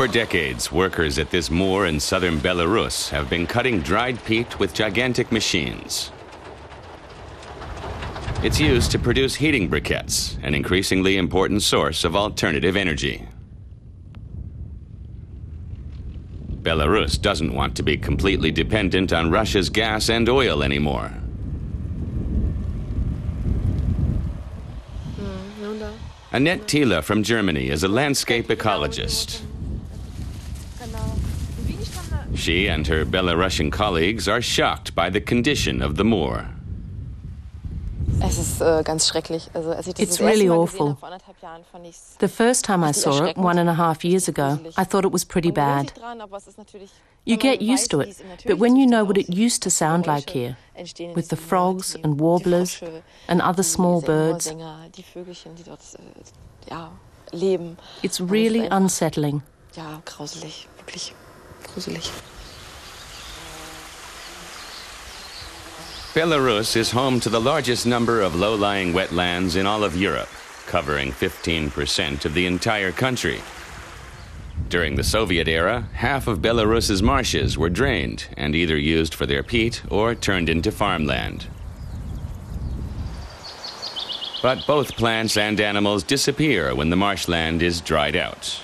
For decades, workers at this moor in southern Belarus have been cutting dried peat with gigantic machines. It's used to produce heating briquettes, an increasingly important source of alternative energy. Belarus doesn't want to be completely dependent on Russia's gas and oil anymore. Annette Thiele from Germany is a landscape ecologist. She and her Belarusian colleagues are shocked by the condition of the moor. It's really awful. The first time I saw it, 1.5 years ago, I thought it was pretty bad. You get used to it, but when you know what it used to sound like here, with the frogs and warblers and other small birds, it's really unsettling. Belarus is home to the largest number of low-lying wetlands in all of Europe, covering 15% of the entire country. During the Soviet era, half of Belarus's marshes were drained and either used for their peat or turned into farmland. But both plants and animals disappear when the marshland is dried out.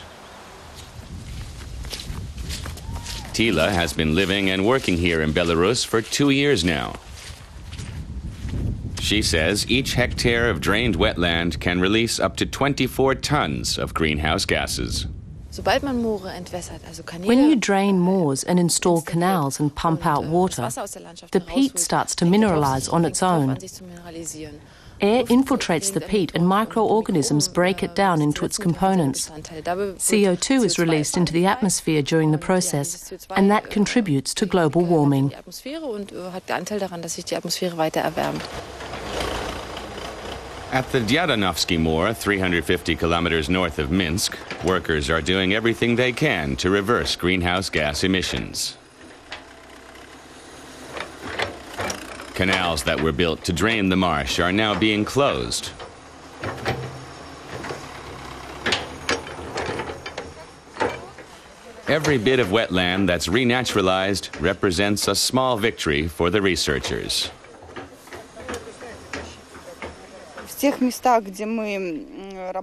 Thiele has been living and working here in Belarus for 2 years now. She says each hectare of drained wetland can release up to 24 tons of greenhouse gases. When you drain moors and install canals and pump out water, the peat starts to mineralize on its own. Air infiltrates the peat and microorganisms break it down into its components. CO2 is released into the atmosphere during the process, and that contributes to global warming. At the Dyadanovsky Moor, 350 kilometers north of Minsk, workers are doing everything they can to reverse greenhouse gas emissions. Canals that were built to drain the marsh are now being closed. Every bit of wetland that's renaturalized represents a small victory for the researchers.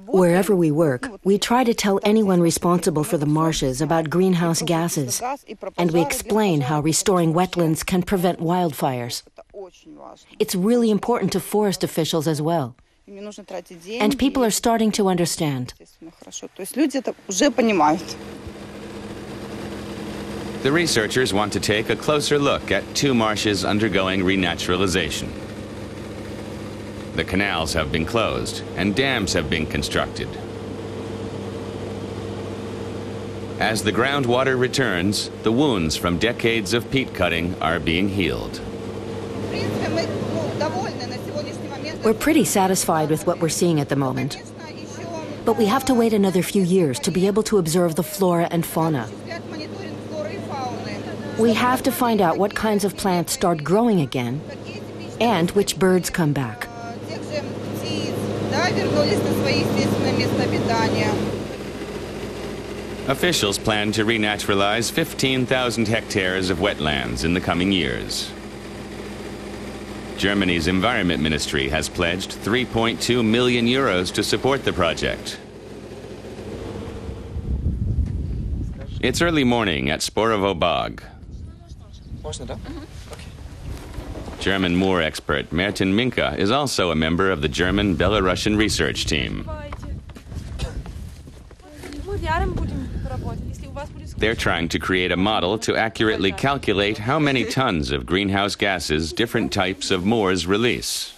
Wherever we work, we try to tell anyone responsible for the marshes about greenhouse gases, and we explain how restoring wetlands can prevent wildfires. It's really important to forest officials as well. And people are starting to understand. The researchers want to take a closer look at 2 marshes undergoing renaturalization. The canals have been closed and dams have been constructed. As the groundwater returns, the wounds from decades of peat cutting are being healed. We're pretty satisfied with what we're seeing at the moment. But we have to wait another few years to be able to observe the flora and fauna. We have to find out what kinds of plants start growing again and which birds come back. Officials plan to renaturalize 15,000 hectares of wetlands in the coming years. Germany's Environment Ministry has pledged 3.2 million euros to support the project. It's early morning at Sporovo Bog. German moor expert Martin Minka is also a member of the German Belarusian research team. They're trying to create a model to accurately calculate how many tons of greenhouse gases different types of moors release.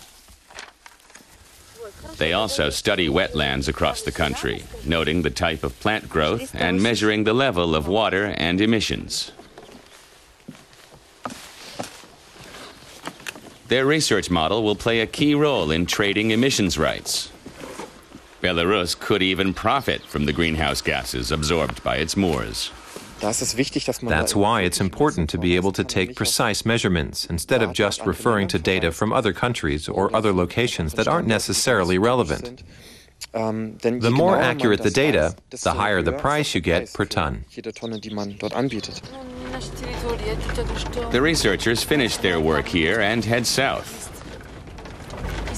They also study wetlands across the country, noting the type of plant growth and measuring the level of water and emissions. Their research model will play a key role in trading emissions rights. Belarus could even profit from the greenhouse gases absorbed by its moors. That's why it's important to be able to take precise measurements instead of just referring to data from other countries or other locations that aren't necessarily relevant. The more accurate the data, the higher the price you get per ton. The researchers finished their work here and head south.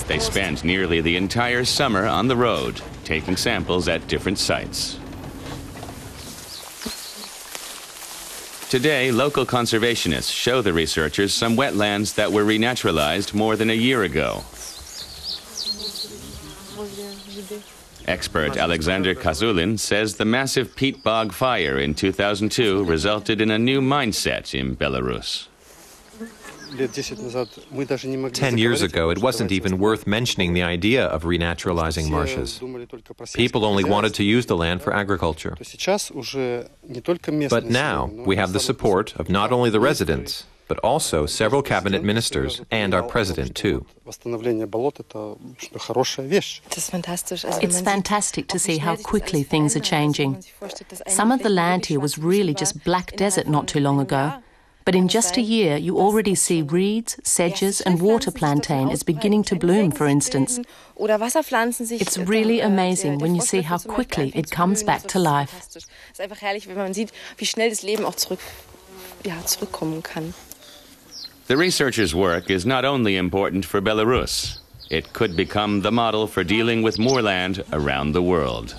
They spend nearly the entire summer on the road, taking samples at different sites. Today, local conservationists show the researchers some wetlands that were renaturalized more than a year ago. Expert Alexander Kazulin says the massive peat bog fire in 2002 resulted in a new mindset in Belarus. 10 years ago, it wasn't even worth mentioning the idea of renaturalizing marshes. People only wanted to use the land for agriculture. But now, we have the support of not only the residents, but also several cabinet ministers and our president, too. It's fantastic to see how quickly things are changing. Some of the land here was really just black desert not too long ago. But in just a year, you already see reeds, sedges and water plantain is beginning to bloom, for instance. It's really amazing when you see how quickly it comes back to life. The researchers' work is not only important for Belarus. It could become the model for dealing with moorland around the world.